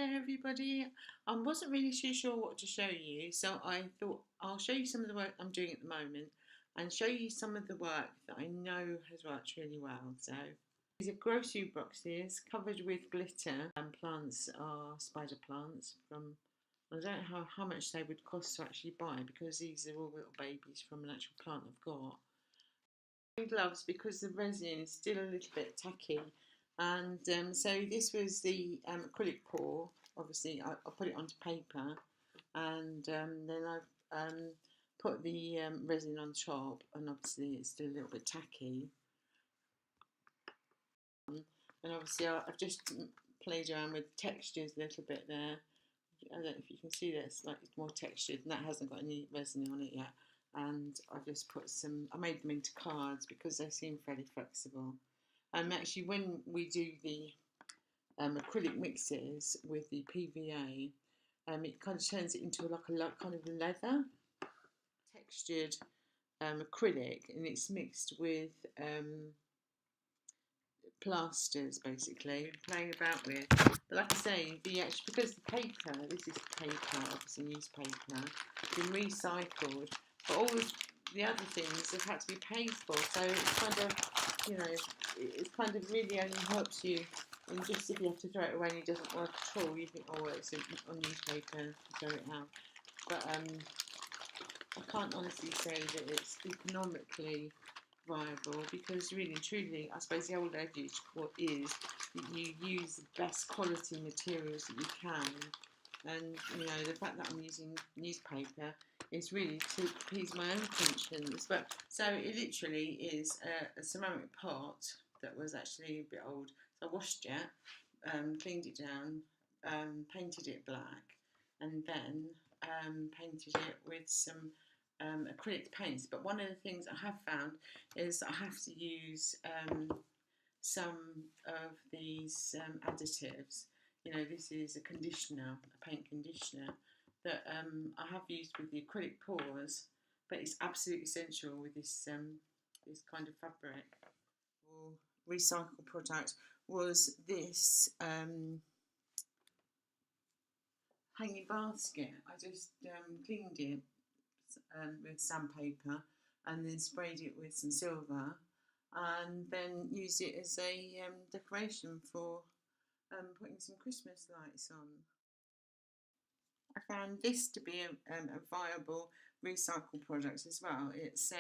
there everybody. I wasn't really too sure what to show you, so I thought I'll show you some of the work I'm doing at the moment and show you some of the work that I know has worked really well. So these are grocery boxes covered with glitter, and plants are spider plants from, I don't know how much they would cost to actually buy, because these are all little babies from an actual plant I've got. Gloves because the resin is still a little bit tacky, and so this was the acrylic pour. Obviously I put it onto paper, and then I've put the resin on top, and obviously it's still a little bit tacky, and obviously I've just played around with textures a little bit there. I don't know if you can see that it's like more textured, and that hasn't got any resin on it yet. And I've just put some, I made them into cards because they seem fairly flexible. Actually, when we do the acrylic mixes with the PVA, it kind of turns it into like a kind of leather textured acrylic, and it's mixed with plasters, basically, playing about with. But like I say, because the paper, this is paper, obviously newspaper, been recycled, but all of the other things have had to be paid for. So it's kind of, it's kind of really only helps you. And just if you have to throw it away and it doesn't work at all, you think, oh, well, it's on newspaper, throw it out. But I can't honestly say that it's economically viable, because really and truly, I suppose the old adage is that you use the best quality materials that you can, and the fact that I'm using newspaper is really to appease my own conscience. But so it literally is a ceramic pot that was actually a bit old, so I washed it, cleaned it down, painted it black, and then painted it with some acrylic paints. But one of the things I have found is I have to use some of these additives. This is a conditioner, a paint conditioner, that I have used with the acrylic pours, but it's absolutely essential with this this kind of fabric. Or recycled product was this hanging basket. I just cleaned it with sandpaper, and then sprayed it with some silver, and then used it as a decoration for putting some Christmas lights on. I found this to be a viable recycled product as well. It's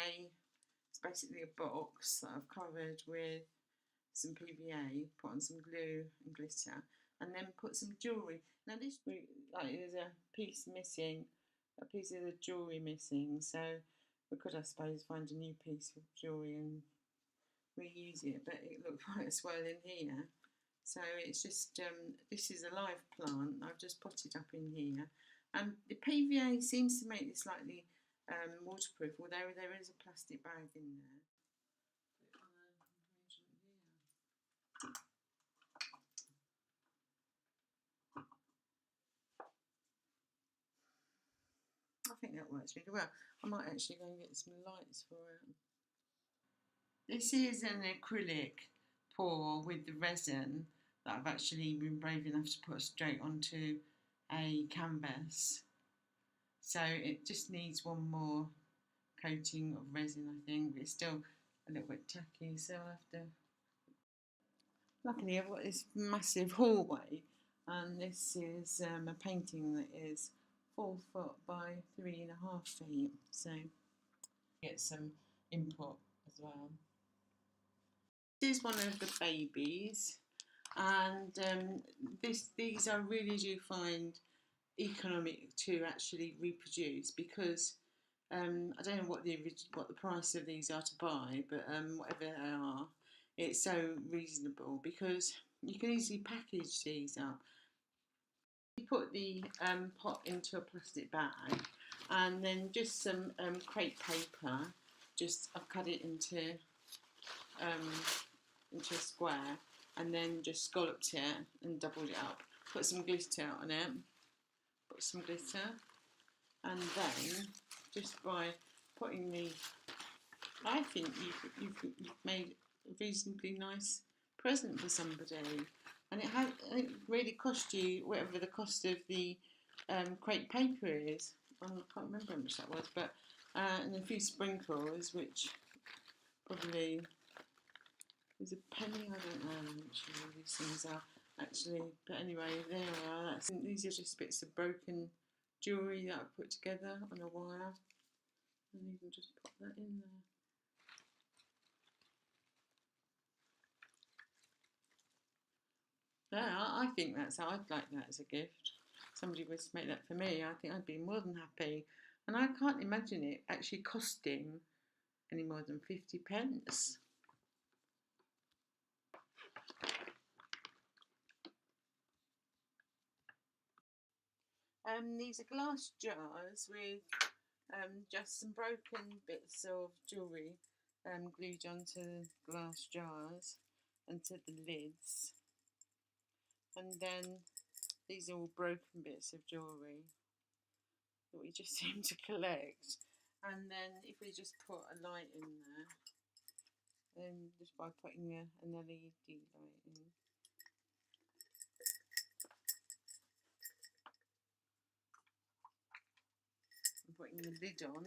basically a box that I've covered with some PVA, put on some glue and glitter, and then put some jewellery. Now this, like, there's a piece missing, a piece of the jewellery missing, so we could, I suppose, find a new piece of jewellery and reuse it, but it looked quite as well in here. So it's just, this is a live plant, I've just potted up in here. The PVA seems to make this slightly waterproof, although there is a plastic bag in there. I think that works really well. I might actually go and get some lights for it. This is an acrylic pour with the resin that I've actually been brave enough to put straight onto a canvas. So it just needs one more coating of resin, I think, but it's still a little bit tacky, so I'll have to. Luckily I've got this massive hallway, and this is a painting that is 4 foot by 3.5 feet, so get some input as well. This is one of the babies, and these I really do find economic to actually reproduce, because I don't know what the price of these are to buy, but whatever they are, it's so reasonable because you can easily package these up. You put the pot into a plastic bag, and then just some crepe paper. I've cut it into a square, and then just scalloped it and doubled it up. Put some glitter on it. Put some glitter, and then just by putting I think you've made a reasonably nice present for somebody. and it really cost you whatever the cost of the crepe paper is. I can't remember how much that was, but and a few sprinkles, which probably is a penny. I don't know how much these things are actually, but anyway, there are. These are just bits of broken jewellery that I put together on a wire, and you can just pop that in there. Yeah, I think I'd like that as a gift. Somebody was to make that for me, I think I'd be more than happy. And I can't imagine it actually costing any more than 50p. These are glass jars with just some broken bits of jewellery glued onto glass jars and to the lids. And then these are all broken bits of jewellery that we just seem to collect. And then if we just put a light in there, just by putting an LED light in, and putting the lid on,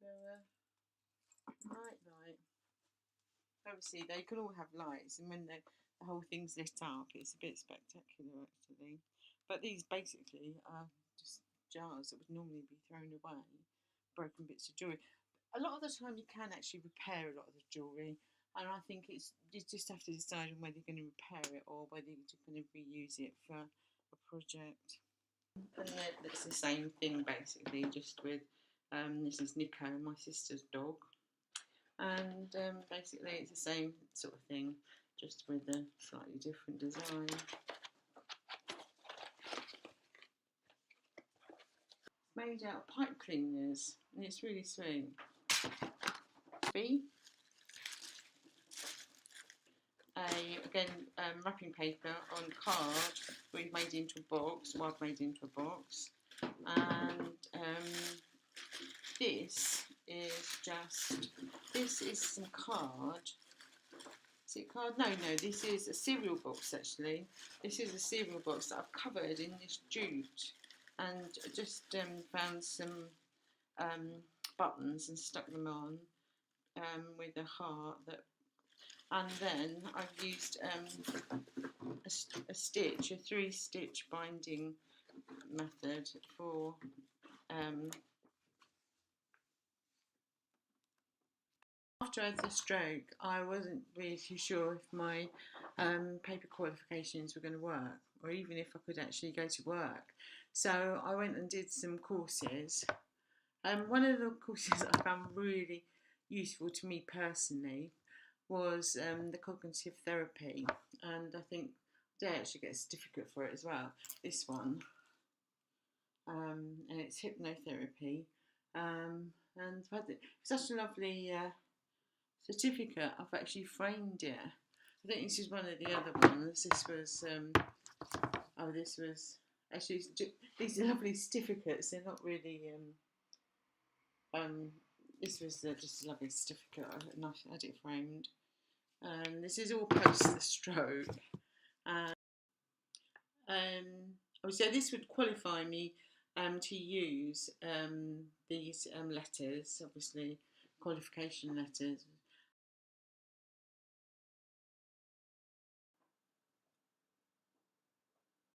they're a night light. Obviously they can all have lights, and when the whole thing's lit up, it's a bit spectacular actually. But these basically are just jars that would normally be thrown away, broken bits of jewellery. A lot of the time you can actually repair a lot of the jewellery, and I think you just have to decide on whether you're going to repair it or whether you're just going to reuse it for a project. And it's the same thing basically, just with this is Nico, my sister's dog, and basically it's the same sort of thing, just with a slightly different design. Made out of pipe cleaners, and it's really sweet. Again, wrapping paper on card we've made into a box, well I've made into a box, and this is some card. Is it card? No, this is a cereal box actually. This is a cereal box that I've covered in this jute, and just found some buttons and stuck them on with a heart that. And then I've used a stitch, a 3-stitch binding method for after I had the stroke. I wasn't really too sure if my paper qualifications were going to work, or even if I could actually go to work. So I went and did some courses. One of the courses I found really useful to me personally was the cognitive therapy, and I think I did actually get a certificate for it as well, this one, and it's hypnotherapy, and I've had such a lovely certificate. I've actually framed it. I think this is one of the other ones. This was actually, these are lovely certificates. They're not really this was just a lovely certificate. I had it framed. This is all post the stroke. So this would qualify me to use these letters, obviously qualification letters,